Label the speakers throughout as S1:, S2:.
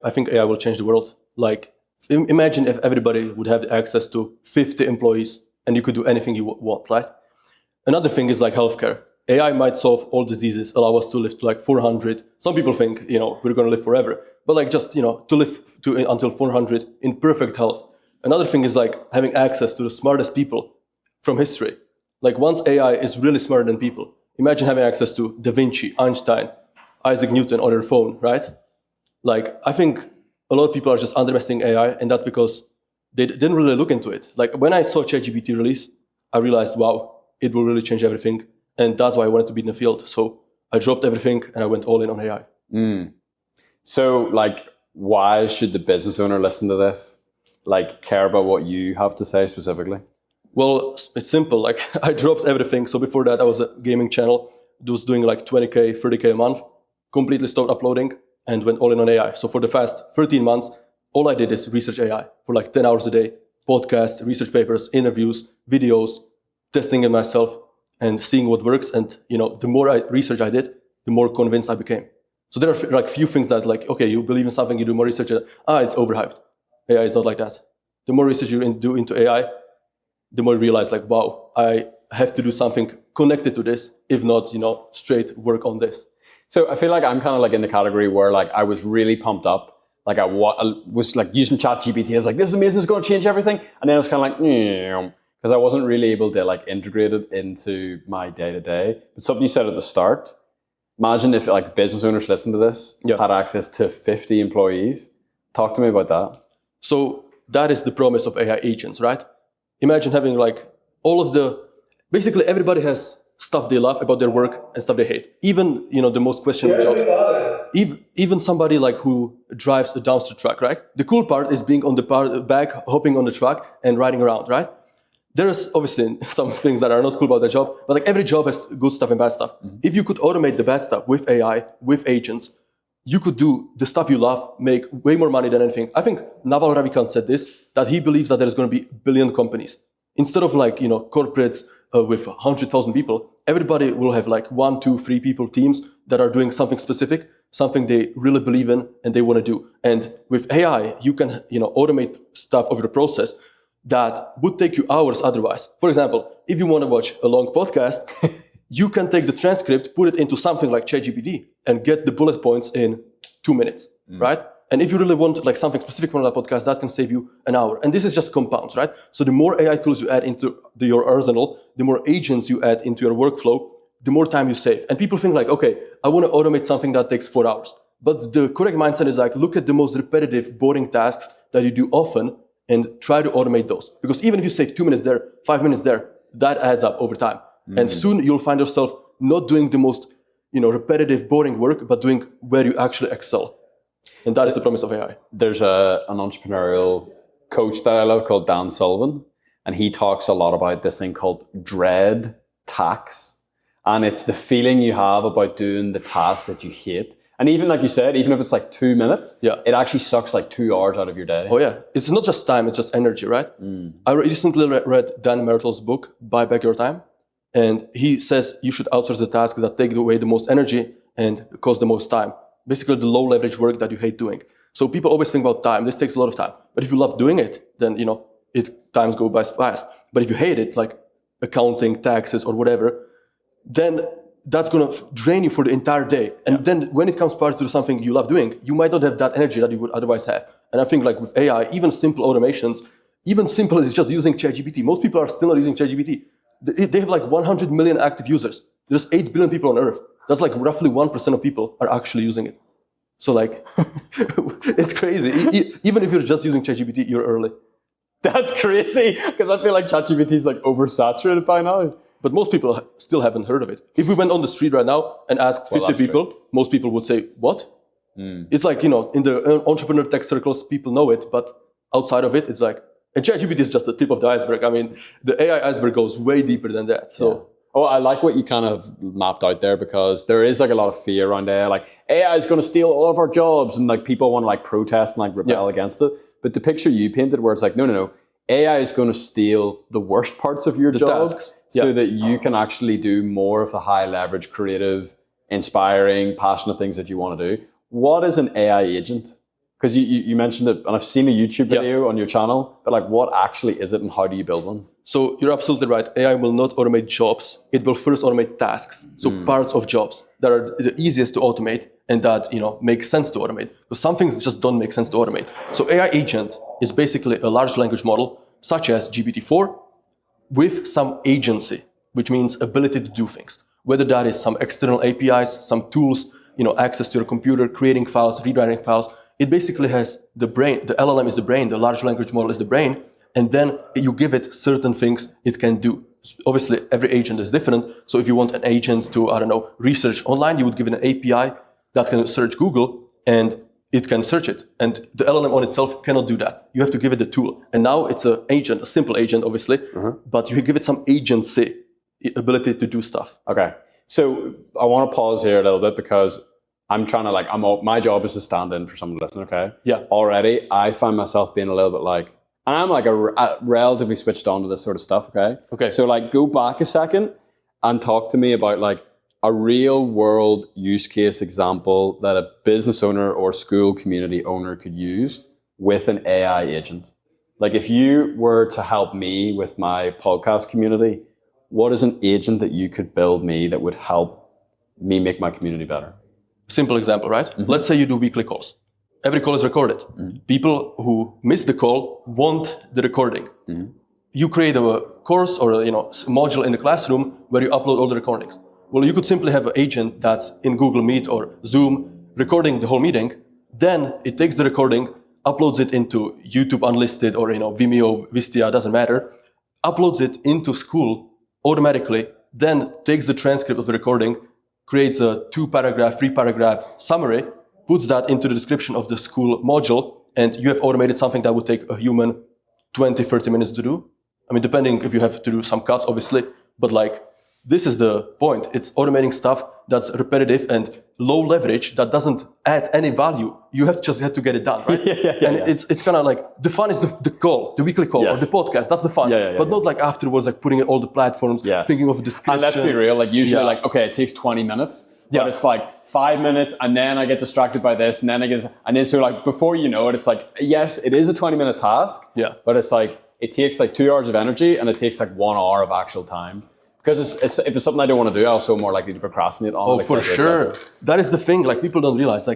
S1: I think AI will change the world. Like, imagine if everybody would have access to 50 employees and you could do anything you want, right? Another thing is like healthcare. AI might solve all diseases, allow us to live to like 400. Some people think, we're going to live forever, but like just, to live until 400 in perfect health. Another thing is like having access to the smartest people from history. Like once AI is really smarter than people, imagine having access to Da Vinci, Einstein, Isaac Newton on your phone, right? Like, I think a lot of people are just underestimating AI, and that's because they didn't really look into it. Like when I saw ChatGPT release, I realized, wow, it will really change everything. And that's why I wanted to be in the field. So I dropped everything and I went all in on AI.
S2: So like, why should the business owner listen to this? Like care about what you have to say specifically?
S1: Well, it's simple. Like I dropped everything. So before that, I was a gaming channel. It was doing like 20K, 30K a month, completely stopped uploading and went all in on AI. So for the past 13 months, all I did is research AI for like 10 hours a day, podcast, research papers, interviews, videos, testing it myself and seeing what works. And, the more research I did, the more convinced I became. So there are like few things that like, okay, you believe in something, you do more research, it's overhyped. AI is not like that. The more research you do into AI, the more you realize like, wow, I have to do something connected to this, if not, straight work on this.
S2: So I feel like I'm kind of like in the category where like I was really pumped up. Like I was like using ChatGPT. I was like, this is amazing, this is going to change everything. And then I was kind of like, because I wasn't really able to like integrate it into my day-to-day. But something you said at the start, imagine if like business owners listen to this, had access to 50 employees. Talk to me about that.
S1: So that is the promise of AI agents, right? Imagine having like basically everybody has stuff they love about their work and stuff they hate. Even, the most questionable jobs. Even somebody like who drives a dumpster truck, right? The cool part is being on the back, hopping on the truck and riding around, right? There's obviously some things that are not cool about the job, but like every job has good stuff and bad stuff. Mm-hmm. If you could automate the bad stuff with AI, with agents, you could do the stuff you love, make way more money than anything. I think Naval Ravikant said this, that he believes that there's going to be 1 billion companies. Instead of like, corporates with 100,000 people, everybody will have like 1, 2, 3 people teams that are doing something specific, something they really believe in and they want to do. And with AI, you can, automate stuff over the process that would take you hours otherwise. For example, if you want to watch a long podcast, you can take the transcript, put it into something like ChatGPT and get the bullet points in 2 minutes, right? And if you really want like something specific from that podcast, that can save you an hour. And this is just compounds, right? So the more AI tools you add into your arsenal, the more agents you add into your workflow, the more time you save. And people think like, okay, I want to automate something that takes 4 hours. But the correct mindset is like, look at the most repetitive, boring tasks that you do often and try to automate those. Because even if you save 2 minutes there, 5 minutes there, that adds up over time. And soon you'll find yourself not doing the most, repetitive, boring work, but doing where you actually excel. And that is the promise of AI.
S2: There's an entrepreneurial coach that I love called Dan Sullivan, and he talks a lot about this thing called dread tax. And it's the feeling you have about doing the task that you hate. And even like you said, even if it's like 2 minutes, it actually sucks like 2 hours out of your day.
S1: Oh yeah, it's not just time, it's just energy, right? I recently read Dan Mertle's book, Buy Back Your Time. And he says you should outsource the tasks that take away the most energy and cost the most time. Basically the low leverage work that you hate doing. So people always think about time. This takes a lot of time. But if you love doing it, then, times go by fast. But if you hate it, like accounting, taxes, or whatever, then that's going to drain you for the entire day. And then when it comes part to something you love doing, you might not have that energy that you would otherwise have. And I think like with AI, even simple automations, even simple is just using ChatGPT. Most people are still not using ChatGPT. They have like 100 million active users. There's 8 billion people on Earth. That's like roughly 1% of people are actually using it. So like, it's crazy. Even if you're just using ChatGPT, you're early.
S2: That's crazy, because I feel like ChatGPT is like oversaturated by now.
S1: But most people still haven't heard of it. If we went on the street right now and asked 50 people, most people would say, what? It's like, in the entrepreneur tech circles, people know it, but outside of it, it's like, and ChatGPT is just the tip of the iceberg. I mean, the AI iceberg goes way deeper than that. So.
S2: Oh, I like what you kind of mapped out there, because there is like a lot of fear around AI. Like AI is going to steal all of our jobs, and like people want to like protest and like rebel against it. But the picture you painted, where it's like, no, AI is going to steal the worst parts of your job so that you can actually do more of the high leverage, creative, inspiring, passionate things that you want to do. What is an AI agent? Because you mentioned it, and I've seen a YouTube video on your channel, but like what actually is it and how do you build one?
S1: So you're absolutely right. AI will not automate jobs. It will first automate tasks. So parts of jobs that are the easiest to automate and that make sense to automate. Because some things just don't make sense to automate. So AI agent is basically a large language model such as GPT-4 with some agency, which means ability to do things. Whether that is some external APIs, some tools, access to your computer, creating files, rewriting files. It basically has the brain. The LLM is the brain. The large language model is the brain. And then you give it certain things it can do. Obviously, every agent is different. So if you want an agent to, research online, you would give it an API that can search Google and it can search it. And the LLM on itself cannot do that. You have to give it the tool. And now it's an agent, a simple agent, obviously, but you give it some agency, ability to do stuff.
S2: Okay. So I want to pause here a little bit because I'm trying to my job is to stand in for someone to listen, okay?
S1: Yeah.
S2: Already, I find myself being a little bit and I'm a relatively switched on to this sort of stuff, okay?
S1: Okay.
S2: So go back a second and talk to me about a real world use case example that a business owner or school community owner could use with an AI agent. Like if you were to help me with my podcast community, what is an agent that you could build me that would help me make my community better?
S1: Simple example, right? Let's say you do weekly calls. Every call is recorded. People who miss the call want the recording. You create a course or a module in the classroom where you upload all the recordings. Well, you could simply have an agent that's in Google Meet or Zoom recording the whole meeting. Then it takes the recording, uploads it into YouTube Unlisted or Vimeo, Vistia, doesn't matter. Uploads it into Skool automatically. Then takes the transcript of the recording, creates a 2-paragraph, 3-paragraph summary, puts that into the description of the Skool module, and you have automated something that would take a human 20, 30 minutes to do. I mean, depending if you have to do some cuts, obviously, but this is the point. It's automating stuff that's repetitive and low leverage that doesn't add any value. You just have to get it done, right? It's kind of the fun is the call, the weekly call or the podcast. That's the fun. But not afterwards, putting in all the platforms, thinking of a description.
S2: And let's be real, usually okay, it takes 20 minutes. But it's 5 minutes and then I get distracted by this and then and then so before you know it, it's yes, it is a 20-minute task. But it's it takes 2 hours of energy and it takes 1 hour of actual time. Because if it's something I don't want to do, I'm also more likely to procrastinate on.
S1: Oh, for sure. That is the thing. People don't realize.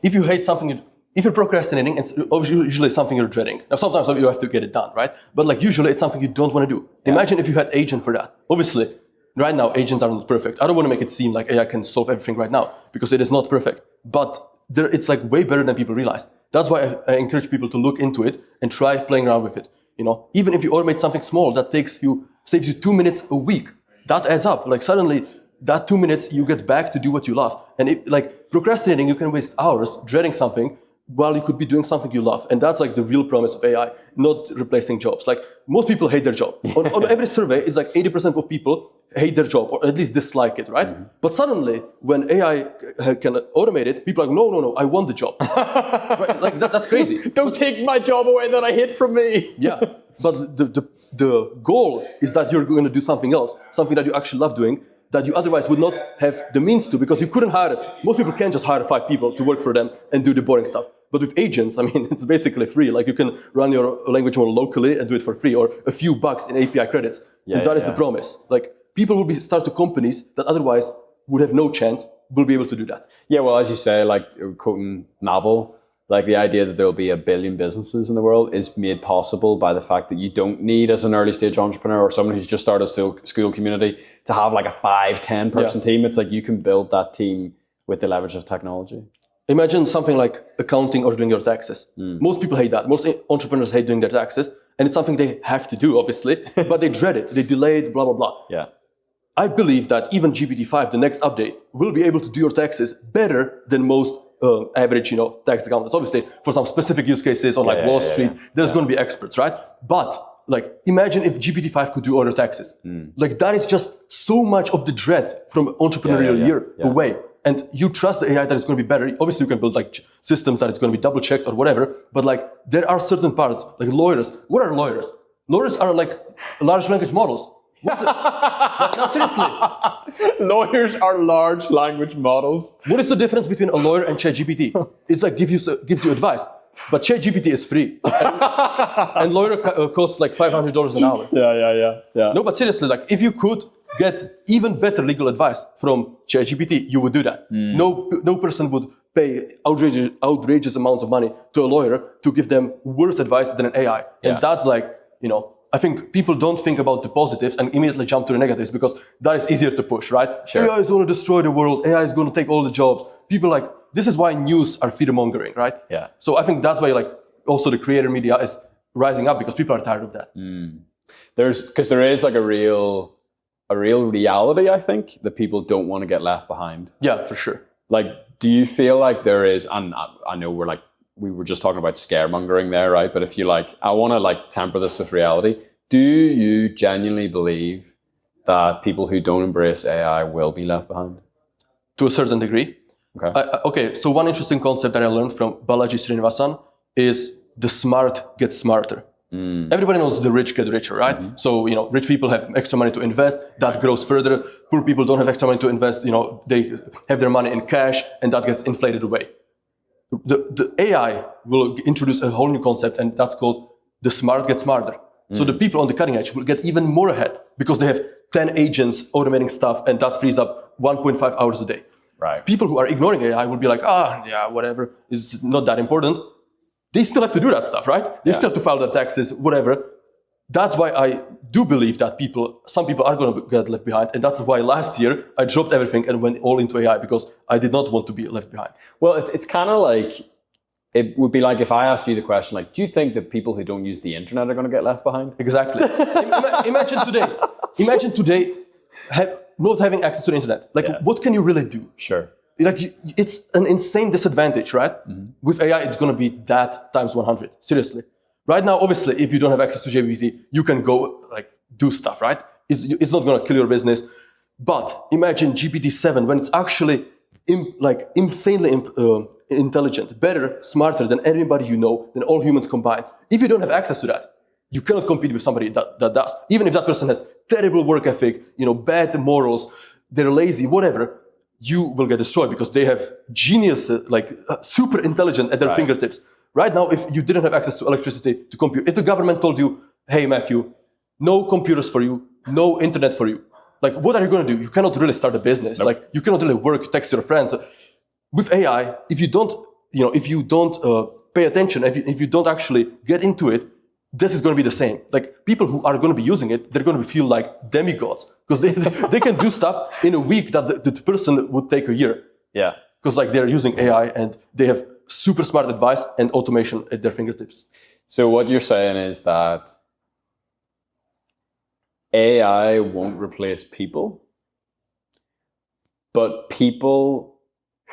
S1: If you hate something, if you're procrastinating, it's usually something you're dreading. Now, sometimes you have to get it done, right? But usually it's something you don't want to do. Imagine if you had agent for that. Obviously, right now agents are not perfect. I don't want to make it seem like AI can solve everything right now because it is not perfect. But it's way better than people realize. That's why I encourage people to look into it and try playing around with it. Even if you automate something small that saves you 2 minutes a week, that adds up. Suddenly, that 2 minutes you get back to do what you love. And procrastinating, you can waste hours dreading something while you could be doing something you love. And that's the real promise of AI, not replacing jobs. Most people hate their job. On every survey, it's 80% of people hate their job or at least dislike it, right? But suddenly, when AI can automate it, people are no, I want the job. Right? That's crazy.
S2: Don't take my job away that I hate from me.
S1: Yeah, but the goal is that you're going to do something else, something that you actually love doing, that you otherwise would not have the means to, because you couldn't most people can't just hire 5 people to work for them and do the boring stuff. But with agents, it's basically free. You can run your language model locally and do it for free, or a few bucks in API credits. And that is the promise. People will start to companies that otherwise would have no chance will be able to do that.
S2: Yeah, well, as you say, quoting Naval, the idea that there will be 1 billion businesses in the world is made possible by the fact that you don't need, as an early stage entrepreneur or someone who's just started a school community, to have a 5-10 person team. It's you can build that team with the leverage of technology.
S1: Imagine something like accounting or doing your taxes. Most people hate that. Most entrepreneurs hate doing their taxes. And it's something they have to do, obviously, but they dread it. They delay it, blah, blah, blah.
S2: Yeah.
S1: I believe that even GPT-5, the next update, will be able to do your taxes better than most average, tax accountants. Obviously, for some specific use cases on Wall Street, there's going to be experts, right? But imagine if GPT-5 could do all your taxes. That is just so much of the dread from entrepreneurial year away. And you trust the AI that it's going to be better. Obviously, you can build systems that it's going to be double checked or whatever. But there are certain parts, lawyers. What are lawyers? Lawyers are large language models. No, seriously.
S2: Lawyers are large language models.
S1: What is the difference between a lawyer and ChatGPT? It's gives you advice. but ChatGPT is free, and lawyer costs like $500 an hour.
S2: Yeah.
S1: No, but seriously, like if you could get even better legal advice from ChatGPT, you would do that. No person would pay outrageous amounts of money to a lawyer to give them worse advice than an AI. And that's like, I think people don't think about the positives and immediately jump to the negatives because that is easier to push, right?
S2: Sure.
S1: AI is going to destroy the world. AI is going to take all the jobs. People like, this is why news are fear-mongering, right?
S2: Yeah.
S1: So I think that's why like also the creator media is rising up because people are tired of that.
S2: Because there is like a real reality, I think, that people don't want to get left behind.
S1: Yeah, for sure.
S2: Like, do you feel like there is, and I know we were just talking about scaremongering there, right? But if you like, I want to like temper this with reality. Do you genuinely believe that people who don't embrace AI will be left behind?
S1: To a certain degree.
S2: Okay.
S1: So one interesting concept that I learned from Balaji Srinivasan is the smart get smarter. Everybody knows the rich get richer, right? So, rich people have extra money to invest, that grows further. Poor people don't have extra money to invest, they have their money in cash and that gets inflated away. The AI will introduce a whole new concept and that's called the smart get smarter. So the people on the cutting edge will get even more ahead because they have 10 agents automating stuff and that frees up 1.5 hours a day.
S2: Right.
S1: People who are ignoring AI will be like, whatever, it's not that important. They still have to do that stuff, right? They still have to file their taxes, whatever. That's why I do believe that some people are going to get left behind. And that's why last year I dropped everything and went all into AI because I did not want to be left behind.
S2: Well, it's kind of like, it would be like if I asked you the question, like, do you think that people who don't use the internet are going to get left behind?
S1: Exactly. Imagine today not having access to the internet. Like, what can you really do?
S2: Sure.
S1: Like, it's an insane disadvantage, right? With AI, it's going to be that times 100. Seriously. Right now, obviously, if you don't have access to GPT, you can go like do stuff, right? It's not going to kill your business. But imagine GPT-7 when it's actually insanely intelligent, better, smarter than anybody than all humans combined. If you don't have access to that, you cannot compete with somebody that does. Even if that person has terrible work ethic, bad morals, they're lazy, whatever, you will get destroyed because they have genius, super intelligent at their fingertips. Right now, if you didn't have access to electricity to compute, if the government told you, hey, Matthew, no computers for you, no internet for you, like, what are you going to do? You cannot really start a business. Nope. Like, you cannot really work, text your friends. With AI, if you don't pay attention, if you don't actually get into it, this is going to be the same. Like, people who are going to be using it, they're going to feel like demigods because they can do stuff in a week that the person would take a year.
S2: Yeah.
S1: Because like they're using AI and they have super smart advice and automation at their fingertips.
S2: So what you're saying is that AI won't replace people, but people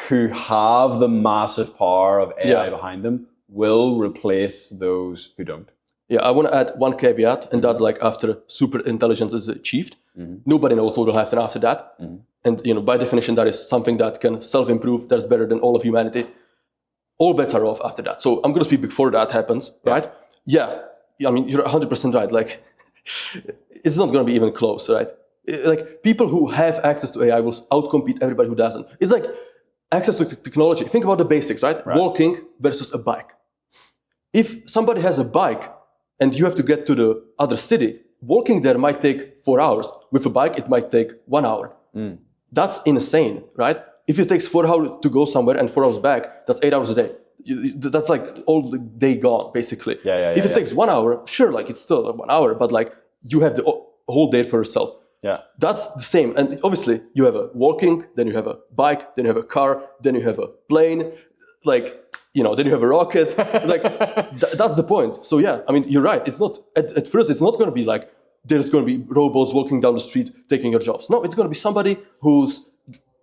S2: who have the massive power of AI behind them will replace those who don't.
S1: Yeah, I want to add one caveat, and that's like after super intelligence is achieved, nobody knows what will happen after that. And by definition, that is something that can self-improve, that's better than all of humanity. All bets are off after that. So I'm going to speak before that happens, right? Yeah, I mean, you're 100% right. Like, it's not going to be even close, right? Like, people who have access to AI will outcompete everybody who doesn't. It's like access to technology. Think about the basics, right? Walking versus a bike. If somebody has a bike and you have to get to the other city, walking there might take 4 hours. With a bike, it might take 1 hour. That's insane, right? If it takes 4 hours to go somewhere and 4 hours back, that's 8 hours a day. That's like all the day gone, basically. If it takes 1 hour, sure, like it's still 1 hour, but like you have the whole day for yourself. Yeah, that's the same. And obviously you have a walking, then you have a bike, then you have a car, then you have a plane, then you have a rocket. That's the point. So yeah, I mean, you're right. It's not at first. It's not going to be like there's going to be robots walking down the street taking your jobs. No, it's going to be somebody who's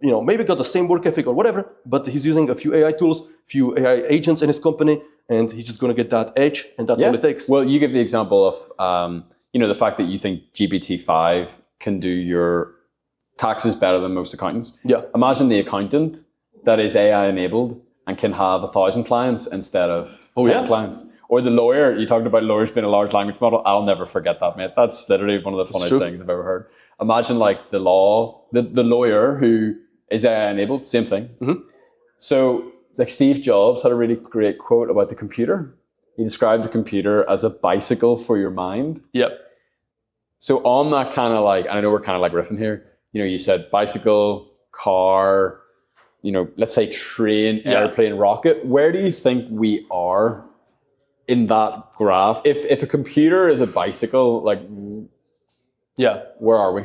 S1: maybe got the same work ethic or whatever, but he's using a few AI tools, few AI agents in his company, and he's just going to get that edge, and that's all it takes.
S2: Well, you give the example of the fact that you think GPT-5 can do your taxes better than most accountants.
S1: Yeah.
S2: Imagine the accountant that is AI enabled and can have 1,000 clients instead of 10 clients. Or the lawyer, you talked about lawyers being a large language model. I'll never forget that, mate. That's literally one of the funniest things I've ever heard. Imagine like the lawyer who is AI enabled, same thing. So It's like Steve Jobs had a really great quote about the computer. He described the computer as a bicycle for your mind.
S1: Yep.
S2: So on that kind of like, I know we're kind of like riffing here, you know, you said bicycle, car, you know, let's say train, airplane, rocket. Where do you think we are in that graph? If a computer is a bicycle, like, where are we?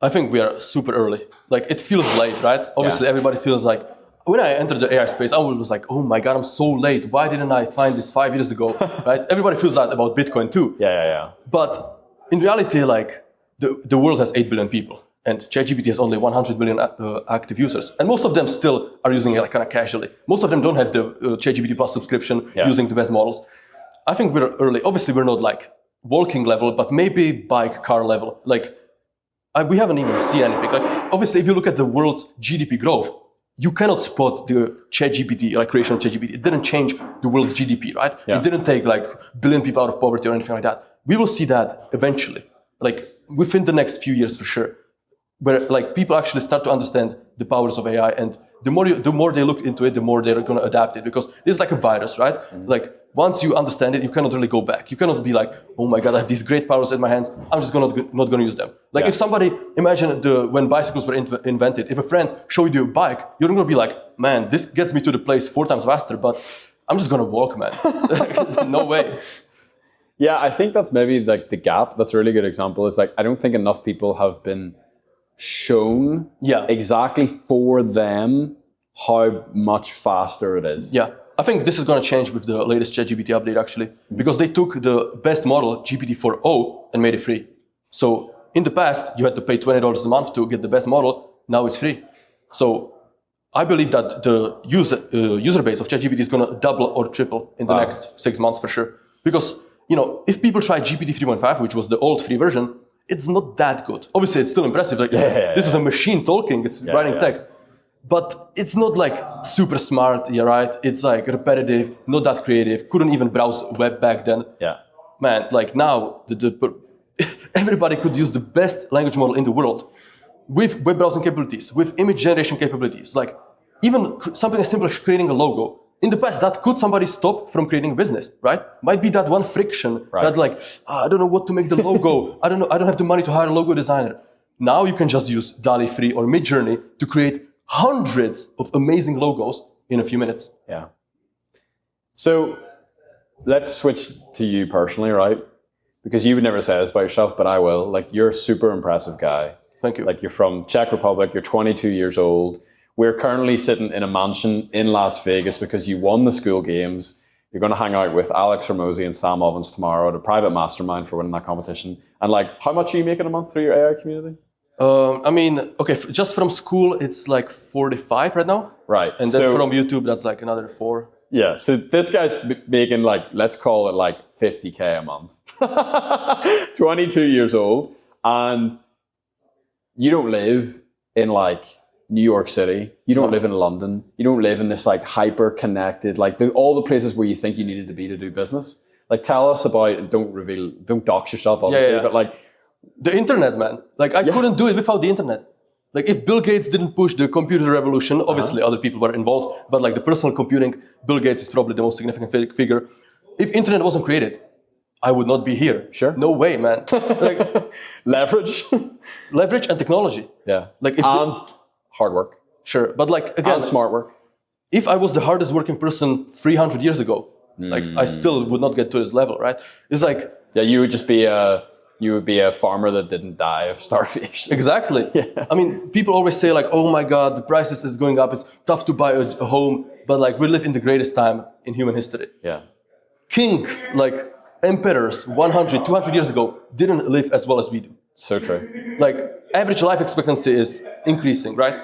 S1: I think we are super early. Like, it feels late, right? Obviously, everybody feels like, when I entered the AI space, I was like, oh my God, I'm so late. Why didn't I find this 5 years ago, right? Everybody feels that about Bitcoin too. But in reality, like, the world has 8 billion people, and ChatGPT has only 100 million active users. And most of them still are using it like kind of casually. Most of them don't have the ChatGPT Plus subscription using the best models. I think we're early. Obviously, we're not like walking level, but maybe bike, car level. Like, we haven't even seen anything. Like, obviously, if you look at the world's GDP growth, you cannot spot the ChatGPT, like creation of ChatGPT. It didn't change the world's GDP, right? It didn't take like billion people out of poverty or anything like that. We will see that eventually, like within the next few years for sure, where like people actually start to understand the powers of AI, and the more they look into it, the more they're going to adapt it, because this is like a virus, right? Like, once you understand it, you cannot really go back. You cannot be like, oh my God, I have these great powers in my hands. I'm just not going to use them. Like if somebody, imagine when bicycles were invented, if a friend showed you a bike, you're not going to be like, man, this gets me to the place 4 times faster, but I'm just going to walk, man. No way.
S2: Yeah, I think that's maybe like the gap. That's a really good example. Is like, I don't think enough people have been shown exactly for them how much faster it is.
S1: Yeah. I think this is going to change with the latest ChatGPT update, actually, because they took the best model, GPT-4o, and made it free. So in the past, you had to pay $20 a month to get the best model. Now it's free. So I believe that the user base of ChatGPT is going to double or triple in the next 6 months for sure. Because, you know, if people try GPT 3.5, which was the old free version, it's not that good. Obviously, it's still impressive. Like, this is a machine talking. It's writing text. But it's not like super smart, right? It's like repetitive, not that creative, couldn't even browse web back then. Man, like now, everybody could use the best language model in the world with web browsing capabilities, with image generation capabilities, like even something as simple as creating a logo. In the past, that could somebody stop from creating a business, right? Might be that one friction that like, I don't know what to make the logo. I don't have the money to hire a logo designer. Now you can just use DALL-E 3 or Midjourney to create hundreds of amazing logos in a few minutes.
S2: Yeah. So let's switch to you personally, right? Because you would never say this about yourself, but I will. Like, you're a super impressive guy.
S1: Thank you.
S2: Like, you're from Czech Republic, you're 22 years old. We're currently sitting in a mansion in Las Vegas because you won the school games. You're going to hang out with Alex Hormozi and Sam Ovens tomorrow at a private mastermind for winning that competition. And like, how much are you making a month through your AI community?
S1: I mean, okay, just from school, it's like 45 right now.
S2: Right.
S1: And then from YouTube, that's like another 4.
S2: Yeah. So this guy's making like, let's call it like 50K a month. 22 years old. And you don't live in like New York City. You don't live in London. You don't live in this like hyper connected, like all the places where you think you needed to be to do business. Like, tell us about, don't dox yourself, obviously, but like,
S1: the internet, man. Like, I couldn't do it without the internet. Like, if Bill Gates didn't push the computer revolution, obviously other people were involved, but like the personal computing, Bill Gates is probably the most significant figure. If internet wasn't created, I would not be here.
S2: Sure.
S1: No way, man. Like,
S2: leverage.
S1: Leverage and technology.
S2: Yeah.
S1: Like,
S2: and hard work.
S1: Sure. But like, again,
S2: and smart work.
S1: If I was the hardest working person 300 years ago, like, I still would not get to this level, right? It's like,
S2: yeah, you would just be a farmer that didn't die of starvation.
S1: Exactly. Yeah. I mean, people always say like, oh my God, the prices is going up. It's tough to buy a home. But like, we live in the greatest time in human history.
S2: Yeah.
S1: Kings, like emperors, 100, 200 years ago, didn't live as well as we do.
S2: So true.
S1: Like, average life expectancy is increasing, right?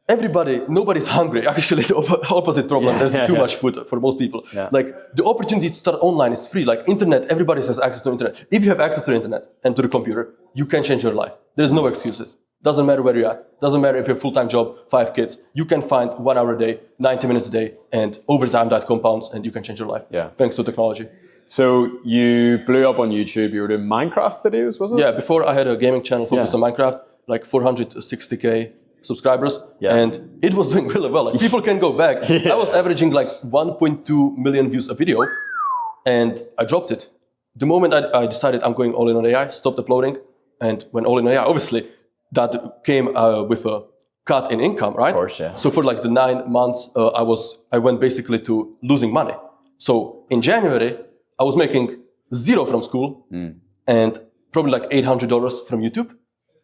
S1: Nobody's hungry. Actually, the opposite problem. There's too much food for most people. Yeah. Like, the opportunity to start online is free. Like, internet, everybody has access to internet. If you have access to the internet and to the computer, you can change your life. There's no excuses. Doesn't matter where you're at. Doesn't matter if you have a full-time job, 5 kids. You can find 1 hour a day, 90 minutes a day, and over time that compounds and you can change your life. Yeah. Thanks to technology.
S2: So you blew up on YouTube. You were doing Minecraft videos, was it?
S1: Yeah, before I had a gaming channel focused on Minecraft, like 460K subscribers, and it was doing really well. Like people can go back. I was averaging like 1.2 million views a video, and I dropped it. The moment I decided I'm going all in on AI, stopped uploading, and went all in on AI. Obviously, that came with a cut in income, right?
S2: Of course, yeah.
S1: So for like the 9 months, I went basically to losing money. So in January, I was making zero from school and probably like $800 from YouTube.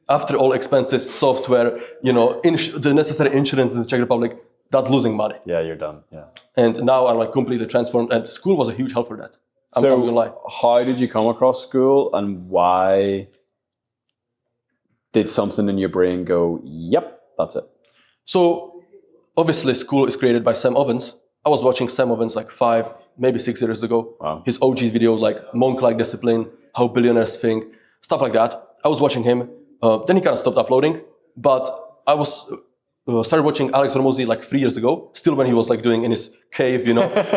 S1: After all expenses, software, the necessary insurance in the Czech Republic, that's losing money.
S2: Yeah, you're done. Yeah.
S1: And now I'm like completely transformed, and school was a huge help for that. I'm
S2: So
S1: not gonna lie.
S2: how did you come across school, and why did something in your brain go, yep, that's it?
S1: So obviously school is created by Sam Ovens. I was watching Sam Ovens like 5, maybe 6 years ago.
S2: Wow.
S1: His OG videos like Monk-like Discipline, How Billionaires Think, stuff like that. I was watching him. Then he kind of stopped uploading. But I was started watching Alex Hormozy like 3 years ago, still when he was like doing in his cave,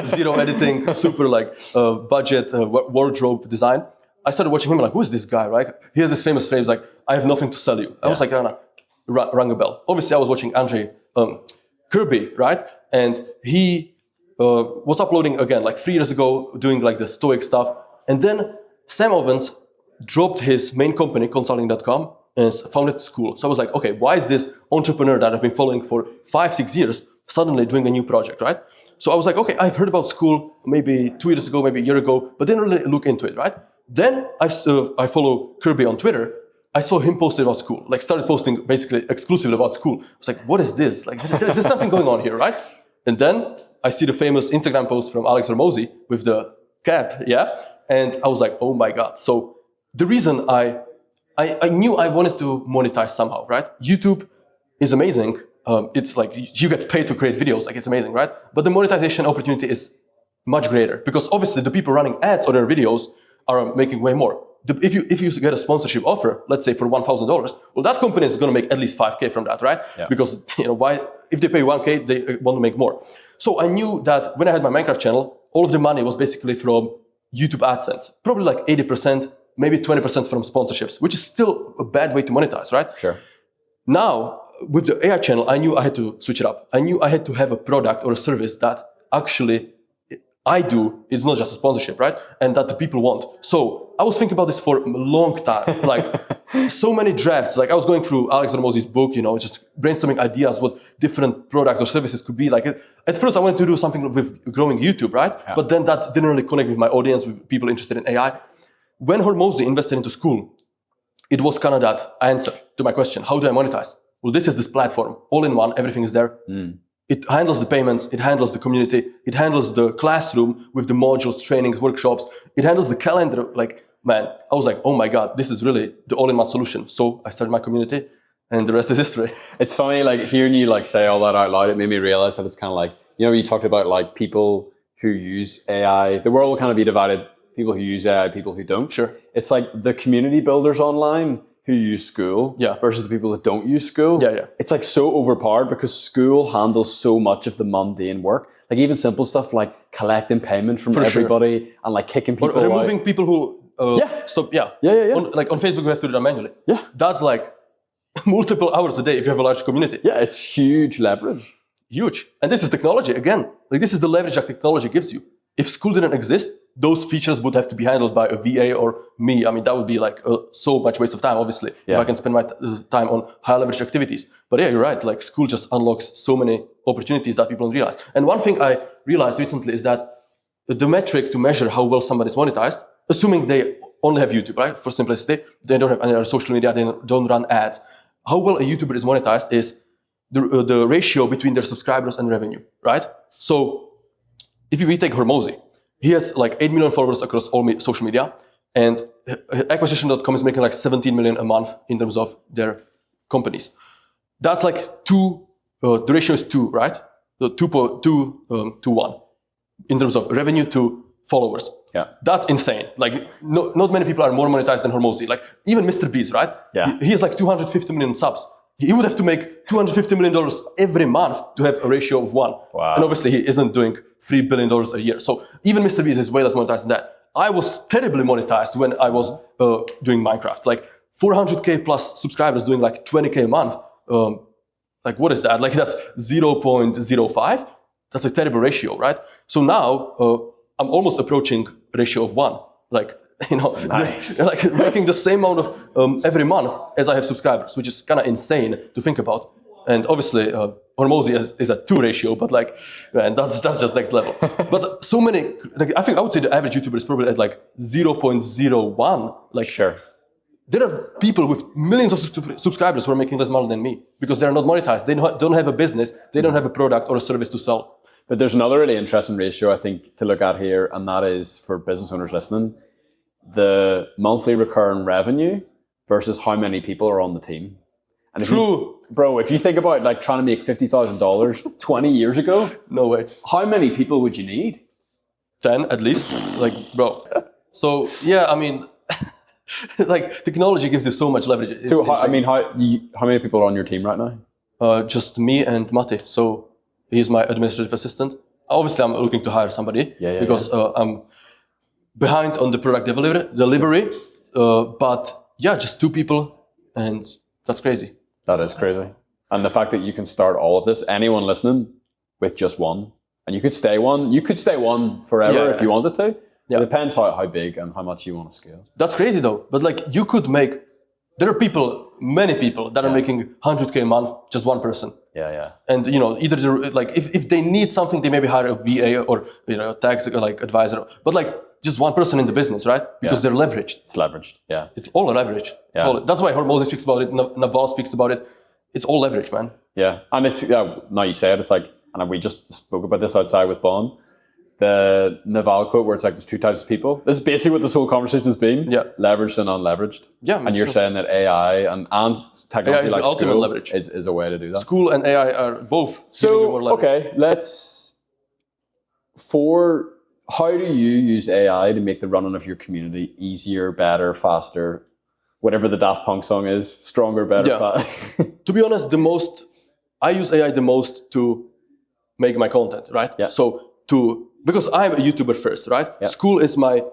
S1: zero editing, super like budget wardrobe design. I started watching him like, who is this guy, right? He had this famous phrase like, I have nothing to sell you. I was like, rang a bell. Obviously, I was watching Ondrej Kirby, right? And he was uploading again like 3 years ago, doing like the Stoic stuff. And then Sam Ovens dropped his main company, consulting.com, and founded school. So I was like, okay, why is this entrepreneur that I've been following for 5-6 years suddenly doing a new project, right? So I was like, okay, I've heard about school maybe 2 years ago, maybe a year ago, but didn't really look into it, right? Then I follow Kirby on Twitter. I saw him posted about school, like started posting basically exclusively about school. I was like, what is this? Like, there's something going on here, right? And then I see the famous Instagram post from Alex Hormozy with the cap, and I was like, oh my God. So the reason I knew I wanted to monetize somehow, right? YouTube is amazing. It's like you get paid to create videos, like it's amazing, right? But the monetization opportunity is much greater because obviously the people running ads on their videos are making way more. If you get a sponsorship offer, let's say for $1,000, well, that company is going to make at least 5K from that, right? Yeah. Because why? If they pay 1K, they want to make more. So I knew that when I had my Minecraft channel, all of the money was basically from YouTube AdSense, probably like 80%, maybe 20% from sponsorships, which is still a bad way to monetize, right?
S2: Sure.
S1: Now, with the AI channel, I knew I had to switch it up. I knew I had to have a product or a service that actually I do. It's not just a sponsorship, right? And that the people want. So I was thinking about this for a long time, like so many drafts. Like I was going through Alex Hormozy's book, just brainstorming ideas what different products or services could be. Like at first I wanted to do something with growing YouTube, right? Yeah. But then that didn't really connect with my audience, with people interested in AI. When Hormozy invested into school, it was kind of that answer to my question, how do I monetize? Well, this is this platform, all in one, everything is there. It handles the payments, it handles the community, it handles the classroom with the modules, trainings, workshops, it handles the calendar. Like, man, I was like, oh my God, this is really the all-in-one solution. So I started my community and the rest is history.
S2: It's funny, like hearing you like say all that out loud, it made me realize that it's kind of like, you talked about like people who use AI, the world will kind of be divided. People who use AI, people who don't.
S1: Sure.
S2: It's like the community builders online who use school versus the people that don't use school.
S1: Yeah.
S2: It's like so overpowered because school handles so much of the mundane work. Like even simple stuff like collecting payment from everybody and like kicking people
S1: or removing
S2: out.
S1: People who stop. Yeah. On Facebook, we have to do that manually.
S2: Yeah.
S1: That's like multiple hours a day if you have a large community.
S2: Yeah, it's huge leverage.
S1: Huge. And this is technology again. Like this is the leverage that technology gives you. If school didn't exist, those features would have to be handled by a VA or me. I mean, that would be like so much waste of time, obviously, if I can spend my time on high leverage activities. But yeah, you're right. Like school just unlocks so many opportunities that people don't realize. And one thing I realized recently is that the metric to measure how well somebody's monetized, assuming they only have YouTube, right? For simplicity, they don't have any other social media, they don't run ads. How well a YouTuber is monetized is the ratio between their subscribers and revenue, right? So if we take Hormozy, he has like 8 million followers across all social media, and acquisition.com is making like 17 million a month in terms of their companies. That's like the ratio is 2, right? So 2 to 1 in terms of revenue to followers.
S2: Yeah.
S1: That's insane. Like not many people are more monetized than Hormozy. Like even Mr. Beast, right?
S2: Yeah.
S1: He has like 250 million subs. He would have to make $250 million every month to have a ratio of 1.
S2: Wow.
S1: And obviously he isn't doing $3 billion a year. So even Mr. Beast is way less monetized than that. I was terribly monetized when I was doing Minecraft. Like 400K plus subscribers doing like 20K a month. like what is that? Like that's 0.05. That's a terrible ratio, right? So now I'm almost approaching a ratio of 1. Like,
S2: Nice.
S1: like making the same amount of every month as I have subscribers, which is kind of insane to think about. And obviously, Hormozy is a 2 ratio, but like, man, that's just next level. But so many, like, I think I would say the average YouTuber is probably at like 0.01. Like,
S2: Sure.
S1: there are people with millions of subscribers who are making less money than me because they are not monetized. They don't have a business. They don't have a product or a service to sell.
S2: But there's another really interesting ratio, I think, to look at here, and that is for business owners listening, the monthly recurring revenue versus how many people are on the team. And if you think about like trying to make $50,000 20 years ago,
S1: No way.
S2: how many people would you need?
S1: 10 at least. Like, bro. So, yeah, I mean, like technology gives you so much leverage.
S2: So, how many people are on your team right now?
S1: Just me and Mate. So he's my administrative assistant. Obviously, I'm looking to hire somebody because I'm behind on the product delivery. But yeah, just 2 people, and that's crazy.
S2: That is crazy. And the fact that you can start all of this, anyone listening, with just 1, and you could stay 1. You could stay 1 forever if you wanted to.
S1: Yeah.
S2: It depends how big and how much you want to scale.
S1: That's crazy though. But like you could make, there are many people that are making 100K a month, just 1 person.
S2: Yeah.
S1: And either like if they need something, they maybe hire a VA or tax like advisor. But like just 1 person in the business, right? Because they're leveraged.
S2: It's leveraged. Yeah.
S1: It's all leverage. That's why Hormozy speaks about it. Naval speaks about it. It's all leverage, man.
S2: Yeah. And it's now you say it, it's like, and we just spoke about this outside with Bon. The Naval quote where it's like there's 2 types of people. This is basically what this whole conversation has been. Yeah. Leveraged and unleveraged. Yeah. And you're saying that AI and technology like Skool leverage is a way to do that.
S1: Skool and AI are both.
S2: So, okay, how do you use AI to make the running of your community easier, better, faster, whatever the Daft Punk song is, stronger, better, faster?
S1: To be honest, I use AI the most to make my content, right? Yeah. So because I'm a YouTuber first, right? Yeah. Skool is my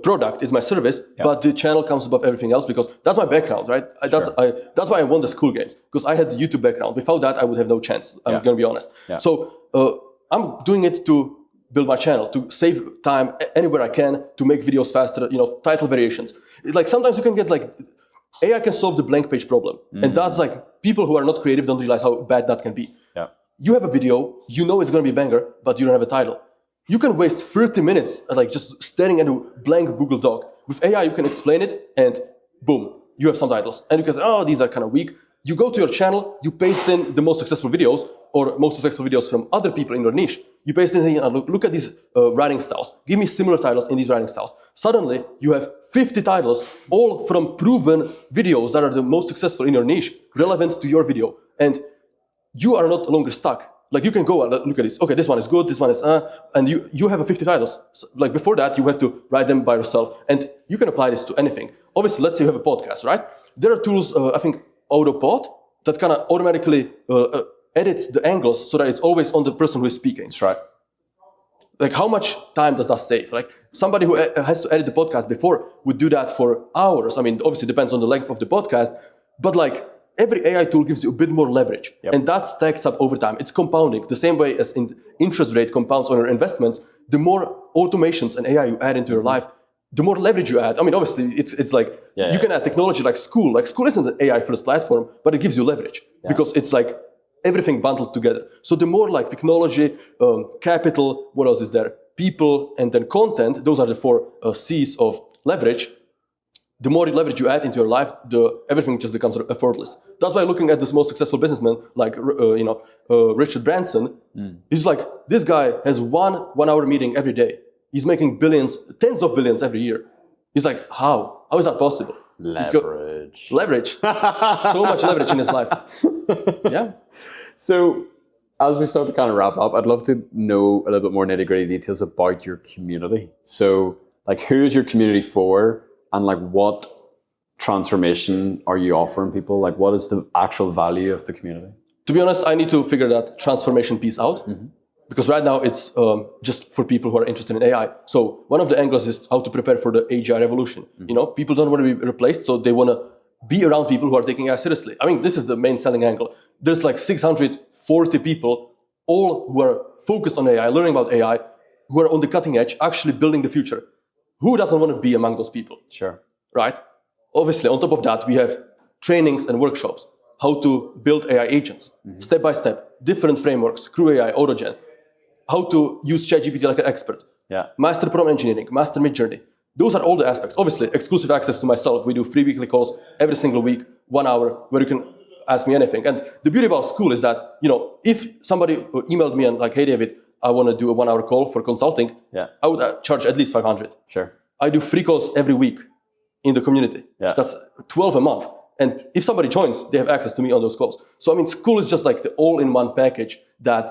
S1: product, is my service, but the channel comes above everything else because that's my background, right? That's why I won the Skool games, because I had the YouTube background. Without that, I would have no chance. I'm going to be honest. Yeah. So I'm doing it to build my channel, to save time anywhere I can, to make videos faster, title variations. Like sometimes you can get like, AI can solve the blank page problem. And that's like, people who are not creative don't realize how bad that can be. Yeah. You have a video, it's going to be a banger, but you don't have a title. You can waste 30 minutes like just staring at a blank Google Doc. With AI, you can explain it and boom, you have some titles. And you can say, oh, these are kind of weak. You go to your channel, you paste in the most successful videos or most successful videos from other people in your niche. You paste in and look at these writing styles. Give me similar titles in these writing styles. Suddenly, you have 50 titles, all from proven videos that are the most successful in your niche, relevant to your video. And you are not longer stuck. Like you can go and look at this. Okay, this one is good, this one is and you have 50 titles. So, like before that, you have to write them by yourself. And you can apply this to anything. Obviously, let's say you have a podcast, right? There are tools, I think, Autopod, that kind of automatically edits the angles so that it's always on the person who is speaking.
S2: That's right.
S1: Like how much time does that save? Like somebody who has to edit the podcast before would do that for hours. I mean, obviously it depends on the length of the podcast, but like every AI tool gives you a bit more leverage. Yep. And that stacks up over time. It's compounding. The same way as interest rate compounds on your investments, the more automations and AI you add into your life, the more leverage you add. I mean, obviously, it's like, you can add technology like Skool. Like Skool isn't an AI-first platform, but it gives you leverage because it's like everything bundled together. So the more like technology, capital, what else is there? People, and then content, those are the 4 C's of leverage. The more leverage you add into your life, everything just becomes effortless. That's why looking at this most successful businessman, like Richard Branson, he's like, this guy has one hour meeting every day. He's making billions, tens of billions every year. He's like, how? How is that possible?
S2: Leverage.
S1: Leverage. So much leverage in his life. Yeah.
S2: So as we start to kind of wrap up, I'd love to know a little bit more nitty-gritty details about your community. So like, who is your community for? And like, what transformation are you offering people? Like, what is the actual value of the community?
S1: To be honest, I need to figure that transformation piece out. Because right now it's just for people who are interested in AI. So one of the angles is how to prepare for the AGI revolution. People don't want to be replaced, so they want to be around people who are taking AI seriously. I mean, this is the main selling angle. There's like 640 people, all who are focused on AI, learning about AI, who are on the cutting edge, actually building the future. Who doesn't want to be among those people?
S2: Sure.
S1: Right? Obviously, on top of that, we have trainings and workshops, how to build AI agents, step by step, different frameworks, Crew AI, AutoGen, how to use ChatGPT like an expert, master prompt engineering, master mid-journey. Those are all the aspects. Obviously, exclusive access to myself. We do free weekly calls every single week, 1 hour, where you can ask me anything. And the beauty about Skool is that, if somebody emailed me and like, hey, David, I want to do a 1 hour call for consulting, I would charge at least 500.
S2: Sure.
S1: I do free calls every week in the community. That's 12 a month. And if somebody joins, they have access to me on those calls. So, I mean, Skool is just like the all-in-one package that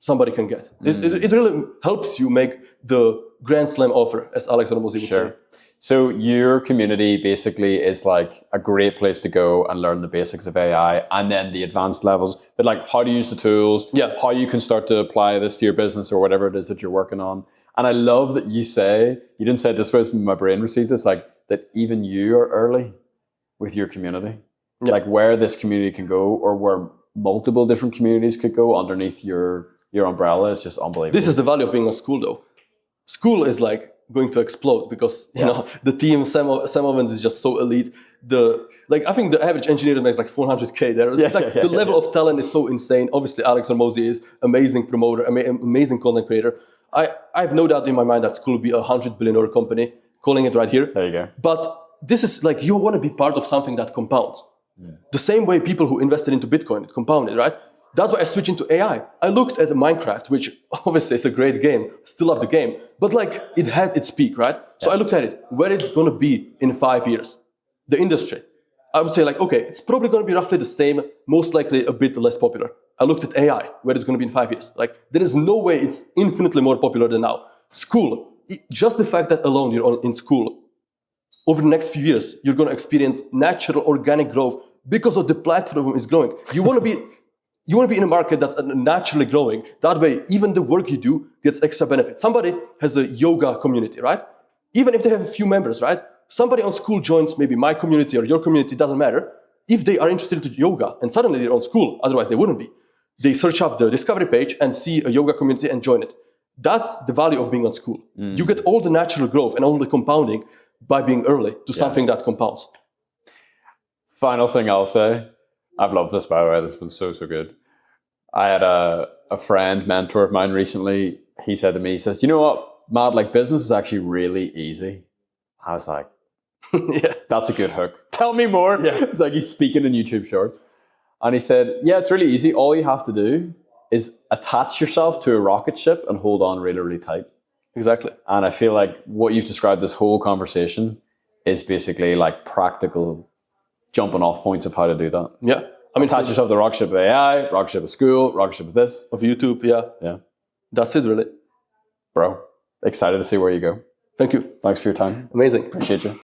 S1: somebody can get. It really helps you make the Grand Slam offer, as Alex Hormozi would say.
S2: So your community basically is like a great place to go and learn the basics of AI and then the advanced levels, but like how to use the tools, how you can start to apply this to your business or whatever it is that you're working on. And I love that you didn't say it this way, but my brain received this, like that even you are early with your community. Like where this community can go or where multiple different communities could go underneath your umbrella is just unbelievable.
S1: This is the value of being a Skool though. Skool is like going to explode because the team, Sam Owens is just so elite. I think the average engineer makes like 400K there. The level of talent is so insane. Obviously, Alex Hormozi is amazing promoter, amazing content creator. I have no doubt in my mind that Skool will be $100 billion company, calling it right here.
S2: There you go.
S1: But this is like, you want to be part of something that compounds. The same way people who invested into Bitcoin, it compounded, right? That's why I switched into AI. I looked at Minecraft, which obviously is a great game, still love the game, but like it had its peak, right? So I looked at it, where it's going to be in 5 years, the industry. I would say like, okay, it's probably going to be roughly the same, most likely a bit less popular. I looked at AI, where it's going to be in 5 years. Like there is no way it's infinitely more popular than now. Skool, just the fact that alone you're in Skool, over the next few years, you're going to experience natural organic growth because of the platform is growing. You want to be in a market that's naturally growing. That way, even the work you do gets extra benefit. Somebody has a yoga community, right? Even if they have a few members, right? Somebody on Skool joins maybe my community or your community, doesn't matter. If they are interested in yoga and suddenly they're on Skool, otherwise they wouldn't be. They search up the discovery page and see a yoga community and join it. That's the value of being on Skool. You get all the natural growth and all the compounding by being early to something that compounds.
S2: Final thing I'll say, I've loved this, by the way. This has been so good. I had a friend, mentor of mine recently. He said to me, he says, you know what, Matt, like business is actually really easy. I was like, that's a good hook. Tell me more. It's like he's speaking in YouTube shorts. And he said, yeah, it's really easy. All you have to do is attach yourself to a rocket ship and hold on really, really tight.
S1: Exactly.
S2: And I feel like what you've described this whole conversation is basically like practical jumping off points of how to do that.
S1: Yeah. I mean,
S2: attach yourself to the rocket ship of AI, rocket ship of Skool, rocket ship of this.
S1: Of YouTube, yeah. That's it, really.
S2: Bro, excited to see where you go.
S1: Thank you.
S2: Thanks for your time.
S1: Amazing.
S2: Appreciate you.